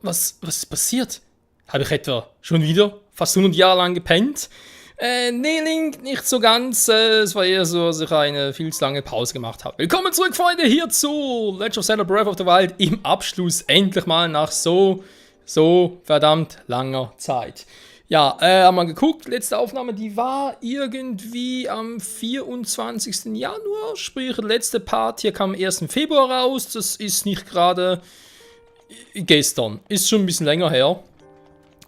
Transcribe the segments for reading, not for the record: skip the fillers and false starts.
Was ist passiert? Habe ich etwa schon wieder fast 100 Jahre lang gepennt? Nee, Link, nicht so ganz. Es war eher so, dass ich eine viel zu lange Pause gemacht habe. Willkommen zurück, Freunde, hier zu Legend of Zelda Breath of the Wild im Abschluss. Endlich mal nach so verdammt langer Zeit. Ja, haben wir geguckt, letzte Aufnahme, die war irgendwie am 24. Januar, sprich der letzte Part, hier kam am 1. Februar raus, das ist nicht gerade gestern, ist schon ein bisschen länger her.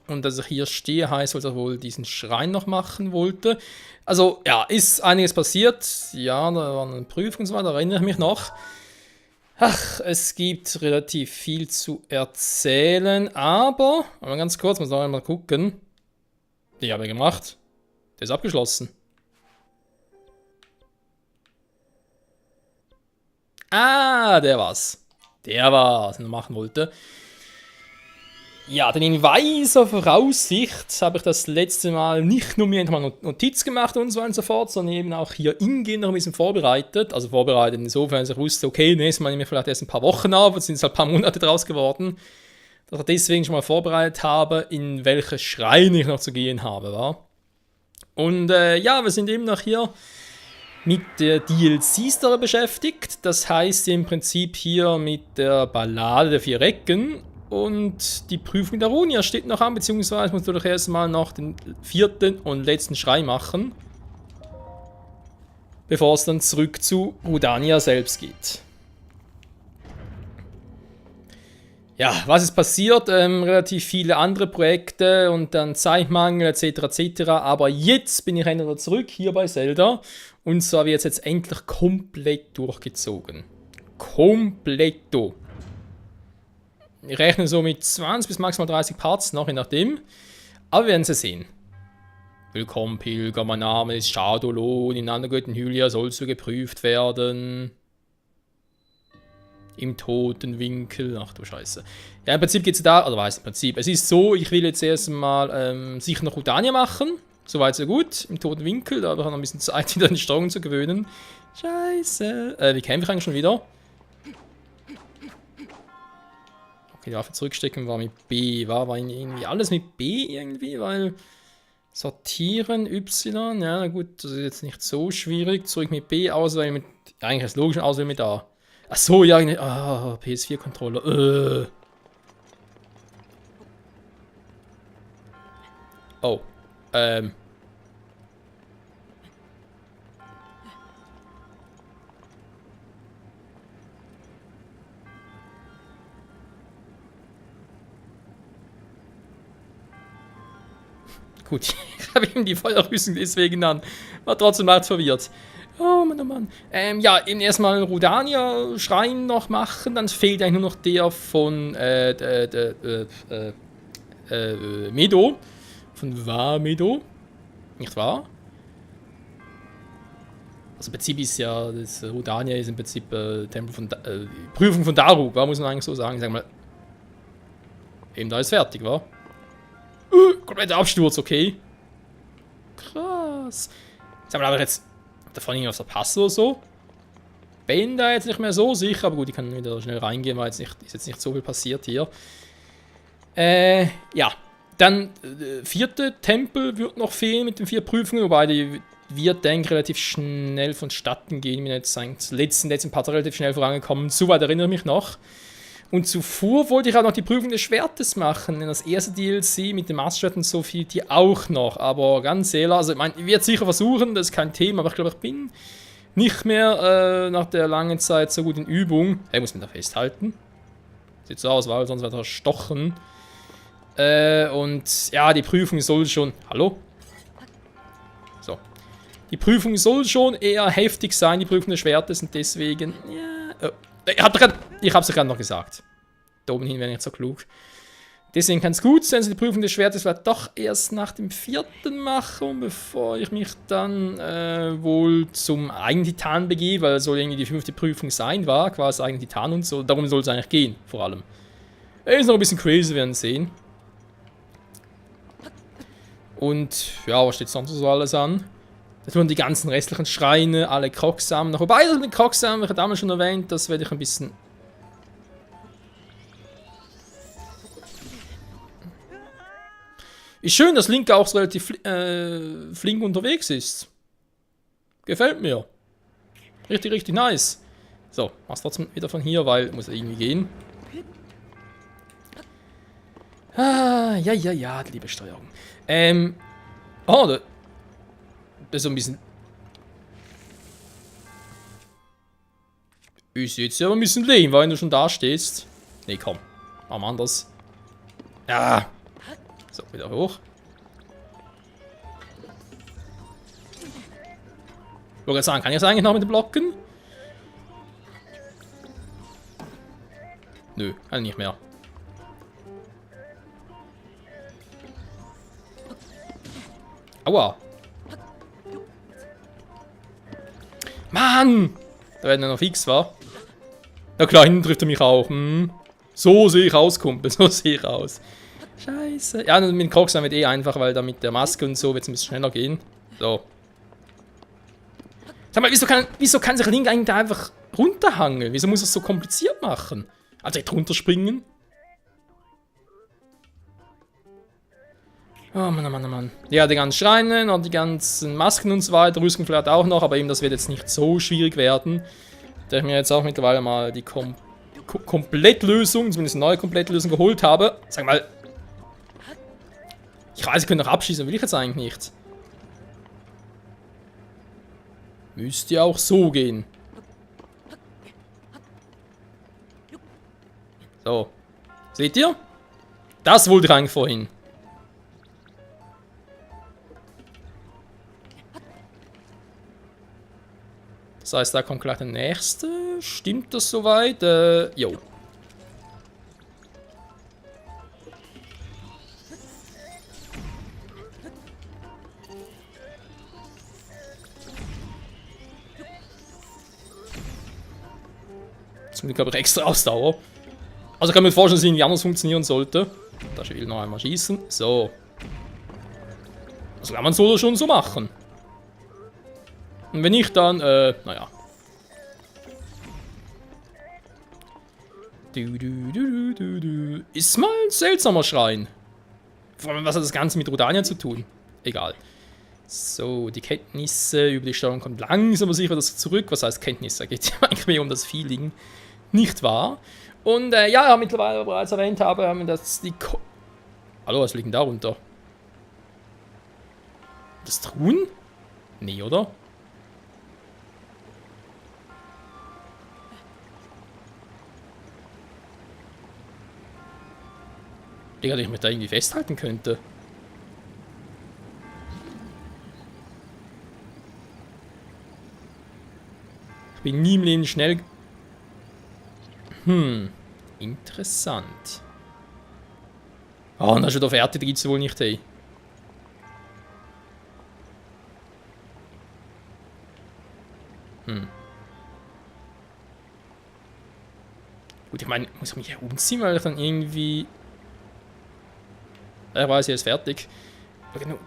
Und dass ich hier stehe, heißt, dass ich wohl diesen Schrein noch machen wollte. Also, ja, ist einiges passiert. Ja, da war eine Prüfung und so weiter, da erinnere ich mich noch. Ach, es gibt relativ viel zu erzählen, aber, mal ganz kurz, muss noch mal gucken. Die habe ich gemacht. Der ist abgeschlossen. Ah, der war's. Der war, was ich noch machen wollte. Ja, denn in weiser Voraussicht habe ich das letzte Mal nicht nur mir eine Notiz gemacht und so weiter und so fort, sondern eben auch hier in-game noch ein bisschen vorbereitet. Also vorbereitet insofern, dass ich wusste, okay, nächstes Mal nehme ich vielleicht erst ein paar Wochen auf, jetzt sind es halt ein paar Monate draus geworden. Dass ich deswegen schon mal vorbereitet habe, in welche Schreine ich noch zu gehen habe, war. Und ja, wir sind eben noch hier mit der DLC-Story beschäftigt. Das heißt im Prinzip hier mit der Ballade der 4 Recken. Und die Prüfung der Runia steht noch an, beziehungsweise muss ich doch erstmal noch den 4. und letzten Schrei machen. Bevor es dann zurück zu Rudania selbst geht. Ja, was ist passiert? Relativ viele andere Projekte und dann Zeitmangel etc. etc. Aber jetzt bin ich wieder zurück hier bei Zelda. Und zwar wird es jetzt endlich komplett durchgezogen. Kompletto. Ich rechne so mit 20 bis maximal 30 Parts noch, je nachdem. Aber wir werden sie sehen. Willkommen, Pilger, mein Name ist Shadowlohn. In Andergötten Hylia sollst du geprüft werden. Im Totenwinkel. Ach du Scheiße. Ja, im Prinzip geht es da, oder weiß im Prinzip. Es ist so, ich will jetzt erstmal sicher noch Rudania machen. Soweit so gut. Im Totenwinkel. Da habe ich noch ein bisschen Zeit, wieder an die Steuerung zu gewöhnen. Scheiße. Wie kämpfe ich eigentlich schon wieder? Okay, die Waffe zurückstecken war mit B. War irgendwie alles mit B irgendwie, weil sortieren, Y, ja gut, das ist jetzt nicht so schwierig. Zurück mit B, Auswählen mit, eigentlich ist logisch, Auswählen mit A. Achso, ja, PS4-Controller. Oh, Gut, ich habe ihm die Feuerrüstung deswegen an. War trotzdem leicht verwirrt. Oh Mann, oh Mann. Ja, eben erstmal einen Rudania-Schrein noch machen. Dann fehlt eigentlich nur noch der von Medo. Von Medo. Nicht wahr? Also im Prinzip ist ja, das Rudania ist im Prinzip Tempel von Prüfung von Daruk, muss man eigentlich so sagen. Sag mal. Eben da ist fertig, wa? Kompletter Absturz, okay. Krass. Sag mal, aber jetzt davon irgendwas verpasst oder so. Bin da jetzt nicht mehr so sicher, aber gut, ich kann wieder schnell reingehen, weil ist jetzt nicht so viel passiert hier. Ja. Dann 4. Tempel wird noch fehlen mit den 4 Prüfungen, wobei die wird, denke ich, relativ schnell vonstatten gehen. Ich bin jetzt letzten Part relativ schnell vorangekommen. Soweit erinnere ich mich noch. Und zuvor wollte ich auch noch die Prüfung des Schwertes machen, denn das erste DLC mit dem Maßschwert und so viel, die auch noch. Aber ganz ehrlich, also ich meine, ich werde sicher versuchen, das ist kein Thema, aber ich glaube, ich bin nicht mehr nach der langen Zeit so gut in Übung. Ich muss mich da festhalten. Sieht so aus, weil sonst wird er erstochen. Und ja, die Prüfung soll schon... Hallo? So. Die Prüfung soll schon eher heftig sein, die Prüfung des Schwertes, und deswegen... Ja, ich hab's ja gerade noch gesagt. Da oben hin wäre nicht so klug. Deswegen kann es gut sein, dass die Prüfung des Schwertes vielleicht doch erst nach dem 4. machen, bevor ich mich dann wohl zum eigenen Titan begebe, weil es soll irgendwie die 5. Prüfung sein, war quasi eigenen Titan und so. Darum soll es eigentlich gehen, vor allem. Ist noch ein bisschen crazy, wir werden sehen. Und ja, was steht sonst so alles an? Das wurden die ganzen restlichen Schreine, alle Krogsamen noch. Wobei, das mit den Krogsamen, ich hatte damals schon erwähnt, das werde ich ein bisschen... Ist schön, dass Link auch so relativ flink unterwegs ist. Gefällt mir. Richtig, richtig nice. So, mach's trotzdem wieder von hier, weil muss irgendwie gehen. Ah, ja, die liebe Steuerung. Oh, das ist so ein bisschen... Ist jetzt aber ein bisschen lame, weil du schon da stehst. Nee, komm. Machen wir anders. Ja. So, wieder hoch. Ich wollte gerade sagen, kann ich das eigentlich noch mit dem Blocken? Nö, kann ich nicht mehr. Aua. Mann! Da werden wir noch fix, wa? Na klar, hinten trifft er mich auch. Hm. So sehe ich aus, Kumpel. So sehe ich aus. Scheiße. Ja, mit den Crocs wird eh einfach, weil da mit der Maske und so wird es ein bisschen schneller gehen. So. Sag mal, wieso kann sich Link eigentlich da einfach runterhangeln? Wieso muss er es so kompliziert machen? Also direkt runterspringen? Oh Mann, oh Mann, oh Mann. Ja, die ganzen Schreine und die ganzen Masken und so weiter, Rüstung vielleicht auch noch, aber eben das wird jetzt nicht so schwierig werden. Da ich mir jetzt auch mittlerweile mal die Komplettlösung, zumindest eine neue Komplettlösung geholt habe. Sag mal. Ich weiß, ich könnte noch abschießen, will ich jetzt eigentlich nicht. Müsste ja auch so gehen. So. Seht ihr? Das wollte ich eigentlich vorhin. Das heißt, da kommt gleich der nächste. Stimmt das soweit? Jo. Zum Glück habe ich extra Ausdauer. Also kann ich mir vorstellen, dass es irgendwie anders funktionieren sollte. Da will ich noch einmal schießen. So. Das kann man so oder schon so machen. Und wenn nicht, dann, naja. Ist mal ein seltsamer Schrein. Vor allem, was hat das Ganze mit Rodania zu tun? Egal. So, die Kenntnisse über die Steuerung kommt langsam aber sicher das zurück. Was heißt Kenntnisse? Da geht es eigentlich mehr um das Feeling. Nicht wahr? Und ja, mittlerweile bereits erwähnt habe, haben wir das die... Hallo, was liegt denn da runter? Das Truhen? Nee, oder? Digga, dass ich mich da irgendwie festhalten könnte. Ich bin nie im Leben schnell... interessant. Oh, und da schon auf Erde gibt es wohl nicht, ey. Gut, ich meine, muss ich mich hier umziehen, weil ich dann irgendwie... Er weiß, er ist fertig. Ich habe mir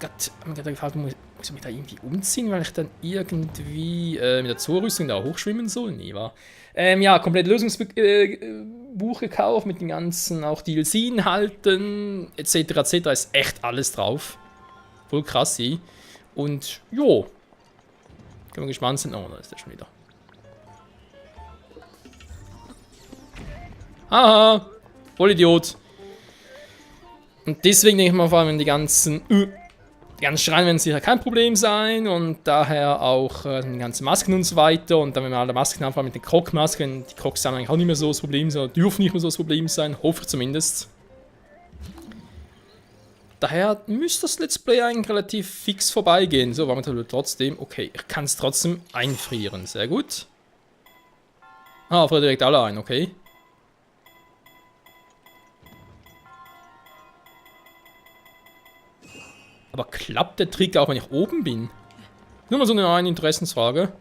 gerade gefragt, muss ich mich da irgendwie umziehen, weil ich dann irgendwie mit der Zurüstung da hochschwimmen soll? Nee, war. Ja, komplett Lösungsbuch gekauft mit den ganzen auch DLC-Inhalten etc. etc. Ist echt alles drauf. Voll krass, ey. Und jo. Können wir gespannt sein. Oh, da ist der schon wieder. Haha. Vollidiot. Und deswegen denke ich mal, vor allem die ganzen Schreine werden sicher kein Problem sein und daher auch die ganzen Masken und so weiter. Und dann, wenn wir alle Masken haben, vor allem mit den Krog-Masken, die Krogs sind eigentlich auch nicht mehr so das Problem sein, oder dürfen nicht mehr so das Problem sein, hoffe ich zumindest. Daher müsste das Let's Play eigentlich relativ fix vorbeigehen. So, aber trotzdem, okay, ich kann es trotzdem einfrieren, sehr gut. Ah, friert direkt alle ein, okay. Aber klappt der Trick auch, wenn ich oben bin? Nur mal so eine Interessensfrage.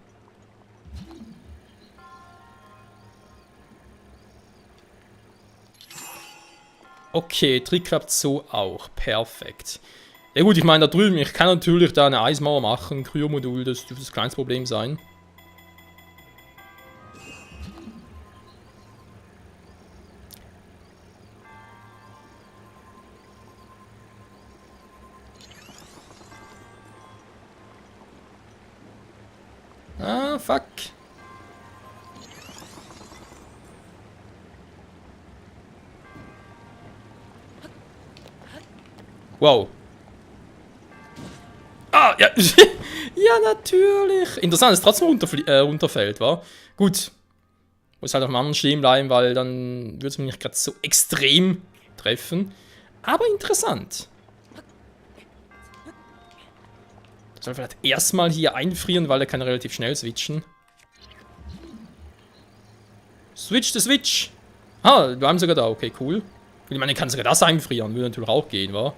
Okay, Trick klappt so auch. Perfekt. Ja gut, ich meine da drüben, ich kann natürlich da eine Eismauer machen. Kryomodul, das dürfte das kleinste Problem sein. Ah, fuck. Wow. Ah, ja. Ja, natürlich. Interessant, dass es trotzdem runterfällt, wa? Gut. Muss halt auf dem anderen stehen bleiben, weil dann würde es mich nicht gerade so extrem treffen. Aber interessant. Soll vielleicht erstmal hier einfrieren, weil er kann relativ schnell switchen. Switch the Switch! Ah, wir bleiben sogar da. Okay, cool. Ich meine, ich kann sogar das einfrieren. Würde natürlich auch gehen, wa?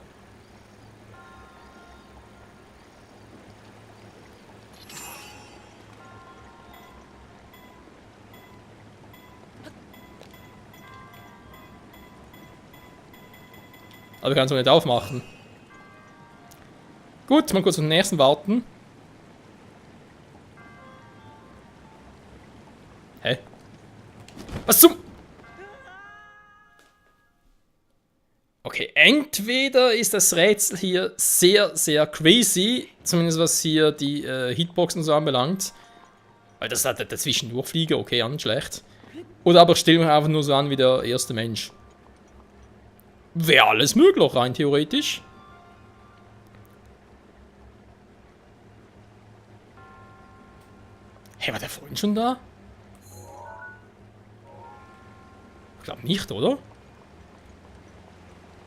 Aber ich kann es auch nicht aufmachen. Gut, mal kurz auf den nächsten warten. Hä? Was zum... Okay, entweder ist das Rätsel hier sehr, sehr crazy, zumindest was hier die Hitboxen so anbelangt. Weil das hat dazwischen durchfliegen, okay, an, schlecht. Oder aber stellen wir einfach nur so an wie der erste Mensch. Wäre alles möglich, rein theoretisch. Hey, war der vorhin schon da? Ich glaube nicht, oder?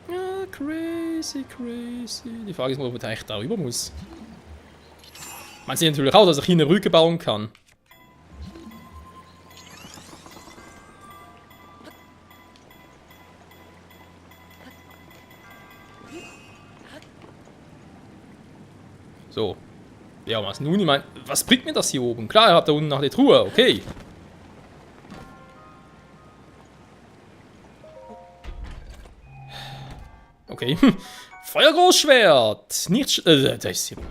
Ja, crazy, crazy. Die Frage ist nur, ob man echt darüber muss. Man sieht natürlich auch, dass ich hier eine Brücke bauen kann. So. Ja, was nun? Ich meine, was bringt mir das hier oben? Klar, ihr habt da unten noch die Truhe, okay. Okay. Feuergroßschwert! Nicht. Das ist hier wohl.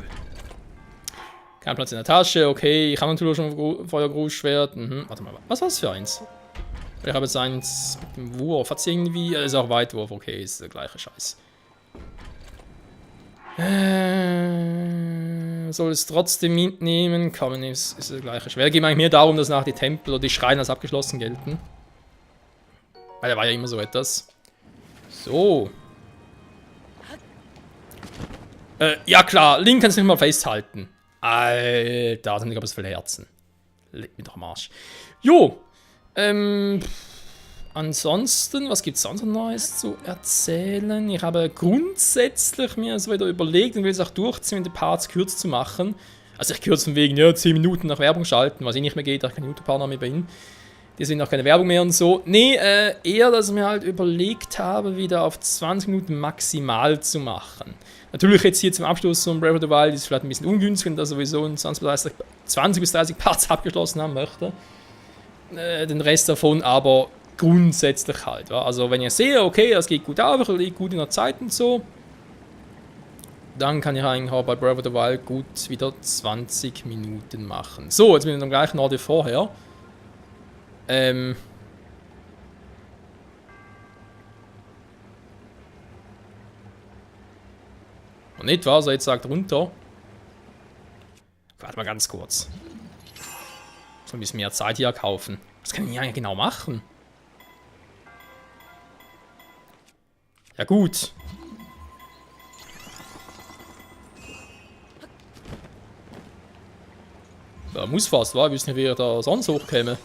Kein Platz in der Tasche, okay. Ich habe natürlich schon ein Feuergroßschwert. Mhm. Warte mal, was war das für eins? Ich habe jetzt eins mit dem Wurf. Hat es irgendwie. Ist auch Weitwurf, okay, ist der gleiche Scheiß. Soll es trotzdem mitnehmen? Kann man nicht, ist der gleiche Schwert. Geht mir eigentlich mehr darum, dass nach die Tempel oder die Schreine als abgeschlossen gelten. Weil da war ja immer so etwas. So. Ja klar, Link kann es nicht mal festhalten. Alter, da sind ich aber so viele Herzen. Leg mich doch am Arsch. Jo. Ansonsten, was gibt es sonst noch Neues zu erzählen? Ich habe grundsätzlich mir so wieder überlegt und will es auch durchziehen, die Parts kürzer zu machen. Also ich kürze von wegen, ja, 10 Minuten nach Werbung schalten, was eh nicht mehr geht, da ich keinen YouTube-Partner mehr bin. Die sind auch keine Werbung mehr und so. Nee, eher, dass ich mir halt überlegt habe, wieder auf 20 Minuten maximal zu machen. Natürlich jetzt hier zum Abschluss so ein Breath of the Wild ist vielleicht ein bisschen ungünstig, wenn da sowieso ein 20 bis 30 Parts abgeschlossen haben möchte. Den Rest davon aber grundsätzlich halt. Ja. Also wenn ihr sehe, okay, das geht gut auf, liegt gut in der Zeit und so, dann kann ich eigentlich auch bei Breath of the Wild gut wieder 20 Minuten machen. So, jetzt bin ich am gleichen Ort wie vorher. Und nicht wahr, so jetzt sagt runter. Warte mal ganz kurz. So ein bisschen mehr Zeit hier kaufen. Was kann ich hier eigentlich genau machen? Ja gut. Da muss fast, wa? Ich weiß nicht, wie er da sonst hochkäme.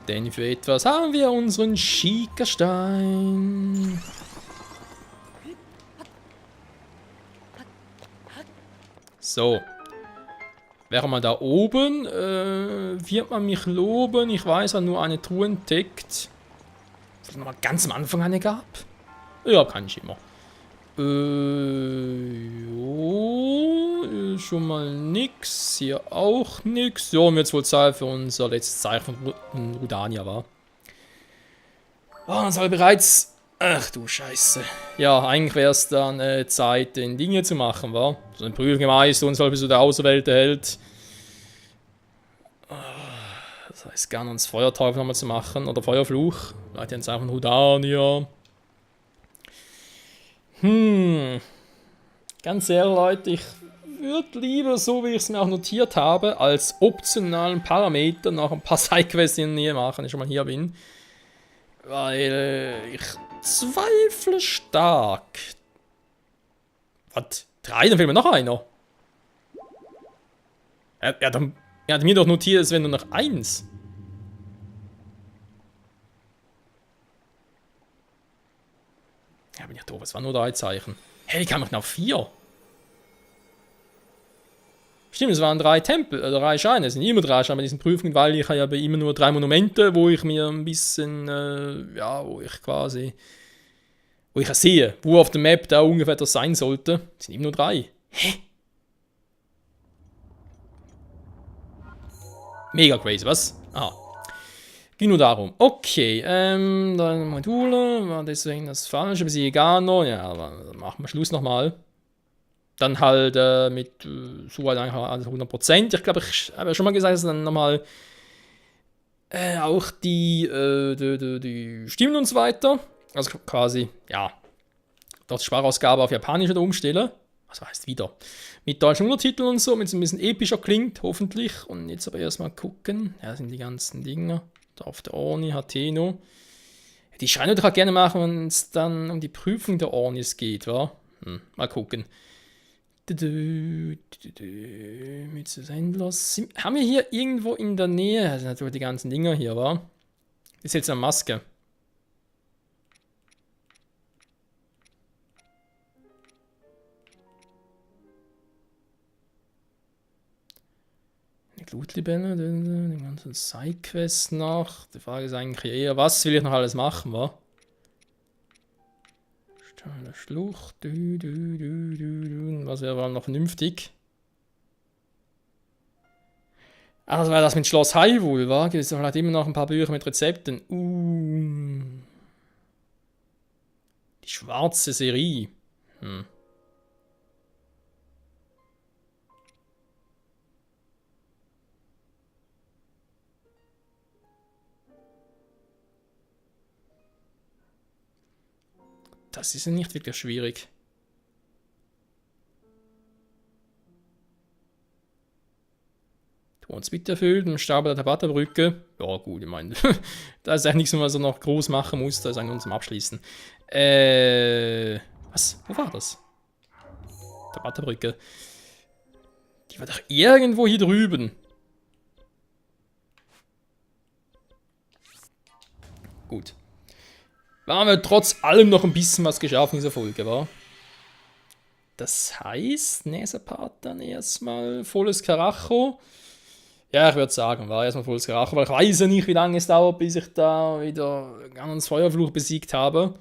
Denn für etwas haben wir unseren Schickerstein. So. Wäre mal da oben, wird man mich loben. Ich weiß, er nur eine Truhe entdeckt. Dass es noch mal ganz am Anfang eine gab? Ja, kann ich immer. Jo, schon mal nix. Hier auch nix. So, und jetzt wohl Zeit für unser letztes Zeichen von Rudania war. Oh, das habe ich bereits. Ach du Scheiße. Ja, eigentlich wäre es dann Zeit, den Dinge zu machen, wa? So ein Prügelgemeister und so, bis so der Auserwählte hält. Das heißt, gerne uns Feuerteufel nochmal zu machen. Oder Feuerfluch. Vielleicht jetzt einfach Rudania. Ganz ehrlich, Leute, ich würde lieber, so wie ich es mir auch notiert habe, als optionalen Parameter noch ein paar Sidequests in der Nähe machen, wenn ich schon mal hier bin. Weil ich zweifle stark. Was? 3? Dann fehlt mir noch einer. Er hat mir doch notiert, es wäre nur noch 1. Ja, bin ich doof, es waren nur 3 Zeichen. Hey, wie kam ich denn auf 4? Stimmt, es waren 3 Tempel, 3 Scheine. Es sind immer 3 Scheine bei diesen Prüfungen, weil ich habe ja immer nur 3 Monumente, wo ich mir ein bisschen, ja, wo ich ja sehe, wo auf der Map da ungefähr das sein sollte. Es sind immer nur 3. Hä? Mega crazy, was? Ah. Ging nur darum. Okay, dann Module, war deswegen das Falsche, bis Egano. Ja, aber machen wir Schluss nochmal. Dann halt mit so weit eigentlich alles 100%. Ich glaube, ich habe ja schon mal gesagt, dass dann nochmal auch die Stimmen und so weiter. Also quasi, ja, dort Sprachausgabe auf Japanisch oder umstelle. Was heißt wieder? Mit deutschen Untertiteln und so, damit es ein bisschen epischer klingt, hoffentlich. Und jetzt aber erstmal gucken. Ja, das sind die ganzen Dinger. Da auf der Orni, Hateno. Die Scheine würde ich auch gerne machen, wenn es dann um die Prüfung der Ornis geht, wa? Mal gucken. Mit des Händlers. Haben wir hier irgendwo in der Nähe? Das sind natürlich die ganzen Dinger hier, wa? Das ist jetzt eine Maske. Glutlibelle, den ganzen Sidequests noch. Die Frage ist eigentlich eher, was will ich noch alles machen, wa? Steile Schlucht, was wäre wohl noch vernünftig? Ah, das war das mit Schloss Hyrule, wa? Gibt es vielleicht immer noch ein paar Bücher mit Rezepten? Die schwarze Serie. Das ist ja nicht wirklich schwierig. Du uns bitte erfüllt, im Stapel der Tabata-Brücke. Ja, gut, ich meine, da ist eigentlich nichts, was er noch groß machen muss. Da ist eigentlich nur zum Abschließen. Was? Wo war das? Tabata-Brücke. Die war doch irgendwo hier drüben. Gut. Da haben wir trotz allem noch ein bisschen was geschafft in dieser Folge, wa? Das heißt, nächster Part dann erstmal volles Karacho. Ja, ich würde sagen, war erstmal volles Karacho, weil ich weiß ja nicht, wie lange es dauert, bis ich da wieder ganz Feuerfluch besiegt habe.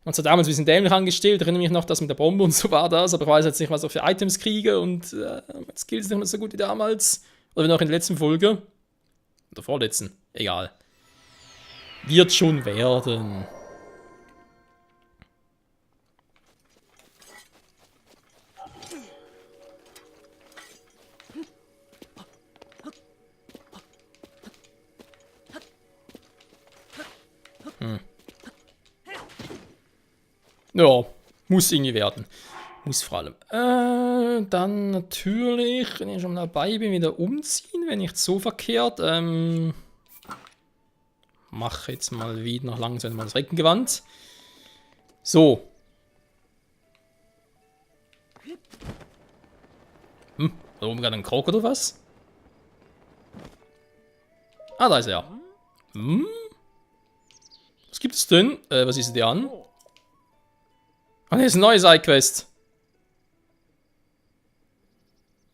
Und zwar damals ein bisschen dämlich angestellt, erinnere mich noch, dass mit der Bombe und so war das, aber ich weiß jetzt nicht, was ich für Items kriege und meine Skills nicht mehr so gut wie damals. Oder wie noch in der letzten Folge. Oder vorletzten, egal. Wird schon werden. Ja, muss irgendwie werden. Muss vor allem. Dann natürlich, wenn ich schon dabei bin, wieder umziehen, wenn nicht so verkehrt. Mache jetzt mal wieder noch langsam mal das Reckengewand. So. Da oben gerade ein Krog oder was? Ah, da ist er. Was gibt es denn? Was ist der an? Ah, ne, ist eine neue Sidequest.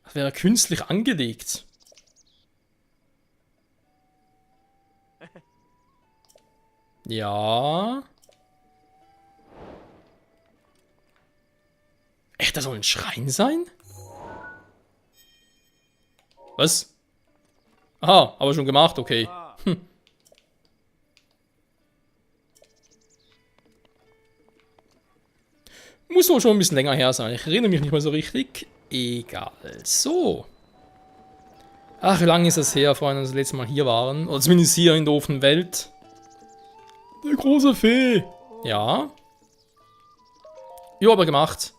Das wäre künstlich angelegt. Ja. Echt, das soll ein Schrein sein? Was? Aha, aber schon gemacht, okay. Muss wohl schon ein bisschen länger her sein. Ich erinnere mich nicht mehr so richtig. Egal. So. Ach, wie lange ist das her, Freunde, dass wir das letzte Mal hier waren? Oder zumindest hier in der offenen Welt. Der große Fee. Ja. Ja, aber gemacht.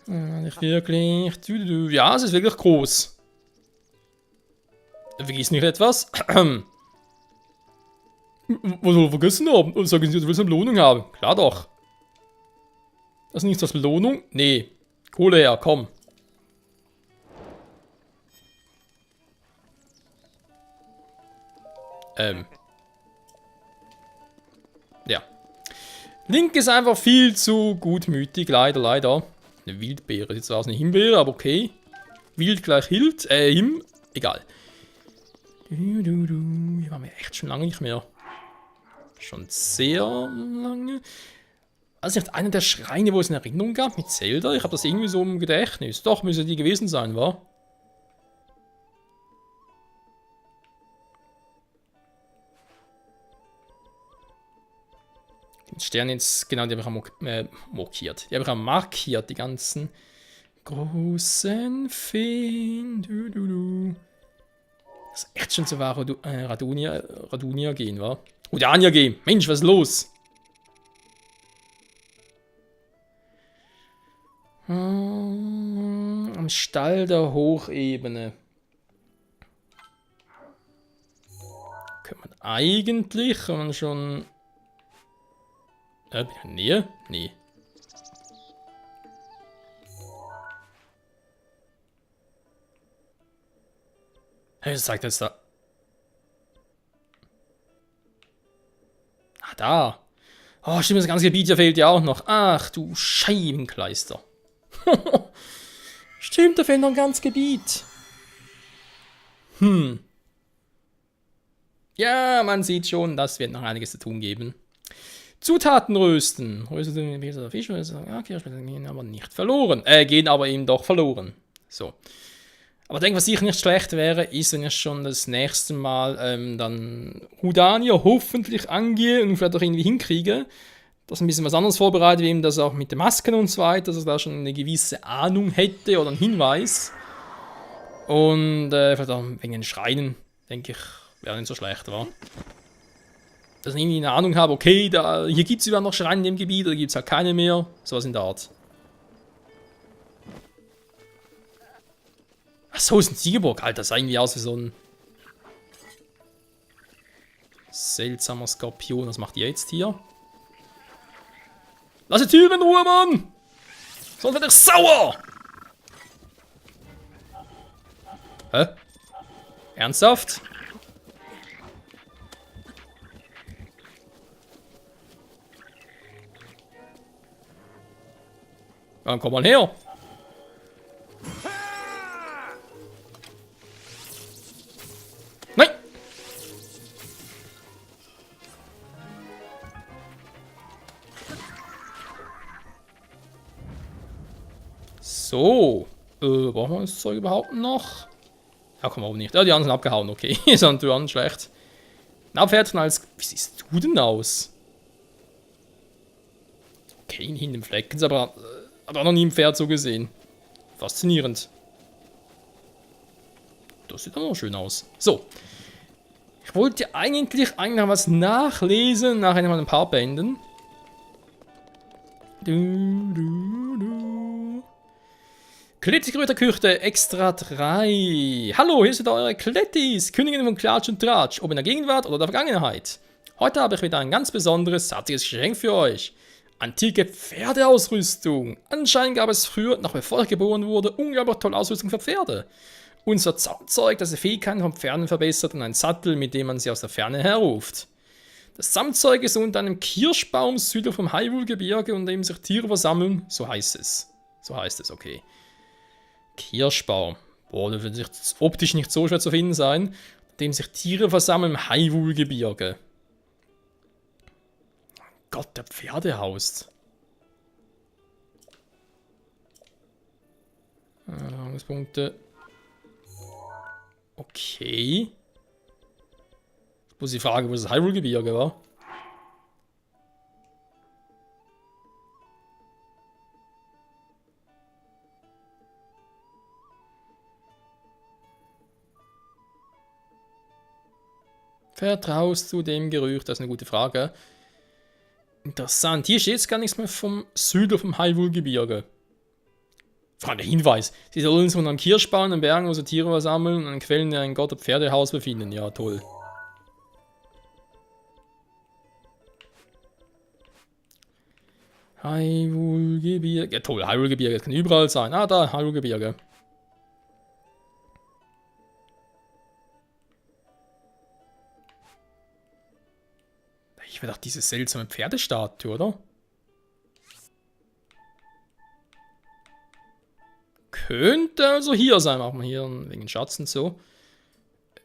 Nicht wirklich. Ja, es ist wirklich groß. Vergiss nicht etwas. Was soll vergessen haben? Sagen Sie, du willst eine Belohnung haben? Klar doch. Das ist nichts als Belohnung? Nee. Kohle her, komm. Ja. Link ist einfach viel zu gutmütig, leider, leider. Eine Wildbeere, jetzt war es eine Himbeere, aber okay. Wild gleich Hild, Him, egal. Hier waren wir echt schon lange nicht mehr. Schon sehr lange. Also nicht einer der Schreine, wo es eine Erinnerung gab mit Zelda? Ich habe das irgendwie so im Gedächtnis. Doch, müssen die gewesen sein, wa? Den Stern jetzt, genau, die habe ich markiert. Die habe ich markiert, die ganzen großen Feen. Das ist echt schon zu Radunia gehen, wa? Udania gehen. Mensch, was ist los? Am Stall der Hochebene. Könnte man eigentlich, wenn man schon... bin ich in der Nähe? Nee. Hey, was sagt jetzt da? Ah, da. Oh, stimmt, das ganze Gebiet hier fehlt ja auch noch. Ach, du Scheibenkleister. Stimmt, da fehlt noch ein ganzes Gebiet. Ja, man sieht schon, das wird noch einiges zu tun geben. Zutaten rösten. Rösten Fisch, gehen aber nicht verloren. Gehen aber eben doch verloren. So. Aber ich denke, was sicher nicht schlecht wäre, ist, wenn ich schon das nächste Mal dann Rudania hoffentlich angehe und vielleicht auch irgendwie hinkriege, dass ein bisschen was anderes vorbereitet, wie eben das auch mit den Masken und so weiter, dass ich da schon eine gewisse Ahnung hätte oder einen Hinweis. Und vielleicht auch wegen den Schreinen, denke ich, wäre nicht so schlecht, wa? Dass ich irgendwie eine Ahnung habe, okay, hier gibt es überhaupt noch Schreine in dem Gebiet, oder gibt es halt keine mehr, sowas in der Art. Achso, ist ein Siegeburg, Alter, das sah irgendwie aus wie so ein seltsamer Skorpion. Was macht ihr jetzt hier? Lass die Tür in Ruhe, Mann! Sonst werde ich sauer! Hä? Ernsthaft? Dann komm mal her! Nein! So. Brauchen wir das Zeug überhaupt noch? Ja, komm auch nicht. Ja, die anderen sind abgehauen, okay. Sind die anderen schlecht. Abfertigen als... Wie siehst du denn aus? Okay, hinten im Flecken, aber hat auch noch nie ein Pferd so gesehen. Faszinierend. Das sieht auch schön aus. So. Ich wollte eigentlich noch was nachlesen, nachher noch ein paar Bänden. Klettigröterküche Extra 3. Hallo, hier sind eure Klettis, Königin von Klatsch und Tratsch, ob in der Gegenwart oder der Vergangenheit. Heute habe ich wieder ein ganz besonderes, zartiges Geschenk für euch. Antike Pferdeausrüstung. Anscheinend gab es früher, noch bevor ich geboren wurde, unglaublich tolle Ausrüstung für Pferde. Unser Zaumzeug, das die Fähigkeiten von Pferden verbessert, und ein Sattel, mit dem man sie aus der Ferne herruft. Das Zaumzeug ist unter einem Kirschbaum südlich vom Hyrule-Gebirge, unter dem sich Tiere versammeln, so heißt es. So heißt es, okay. Kirschbaum. Boah, das wird optisch nicht so schwer zu finden sein. Unter dem sich Tiere versammeln im Hyrule-Gebirge. Gott, der Pferde haust. Punkte. Okay. Jetzt muss ich fragen, wo das Hyrule-Gebirge war. Vertraust du dem Gerücht? Das ist eine gute Frage. Interessant. Hier steht jetzt gar nichts mehr vom Süden vom Hyrule-Gebirge. Vor allem der Hinweis. Sie sollen sich am Kirschbaum, an Bergen, wo sie Tiere sammeln und an Quellen, die ein Gott- und Pferdehaus befinden. Ja, toll. Hyrule-Gebirge. Ja, toll, Hyrule-Gebirge. Das kann überall sein. Ah, da, Hyrule-Gebirge. Ich will doch diese seltsame Pferdestatue, oder? Könnte also hier sein. Machen wir hier wegen Schatz und so.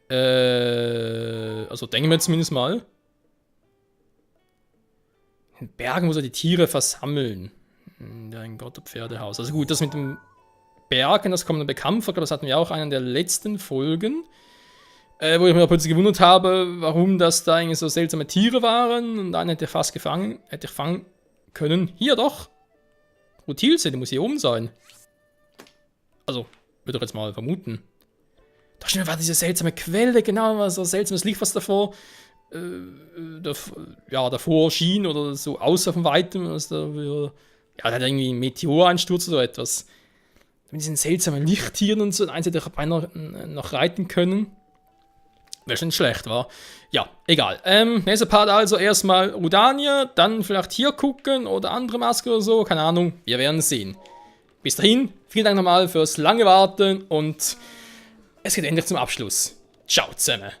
Also denken wir zumindest mal. In Bergen muss er die Tiere versammeln. Ein Gott- und Pferdehaus. Also gut, das mit dem Bergen, das kommt dann bekannt vor. Das hatten wir auch in einer der letzten Folgen. Wo ich mir plötzlich gewundert habe, warum das da eigentlich so seltsame Tiere waren. Und einen hätte ich fast fangen können. Hier doch. Rutilse, die muss hier oben sein. Also, würde ich jetzt mal vermuten. Da stimmt, war diese seltsame Quelle, genau, war so seltsames Licht, was davor davor schien oder so außer von Weitem. Was da da hat irgendwie ein Meteoreinsturz oder so etwas. Mit diesen seltsamen Lichttieren und so. Eins hätte ich beinahe noch reiten können. Wäre schon schlecht, war. Ja, egal. Nächster Part also erstmal Rudania, dann vielleicht hier gucken oder andere Maske oder so. Keine Ahnung, wir werden sehen. Bis dahin, vielen Dank nochmal fürs lange Warten und es geht endlich zum Abschluss. Ciao zusammen.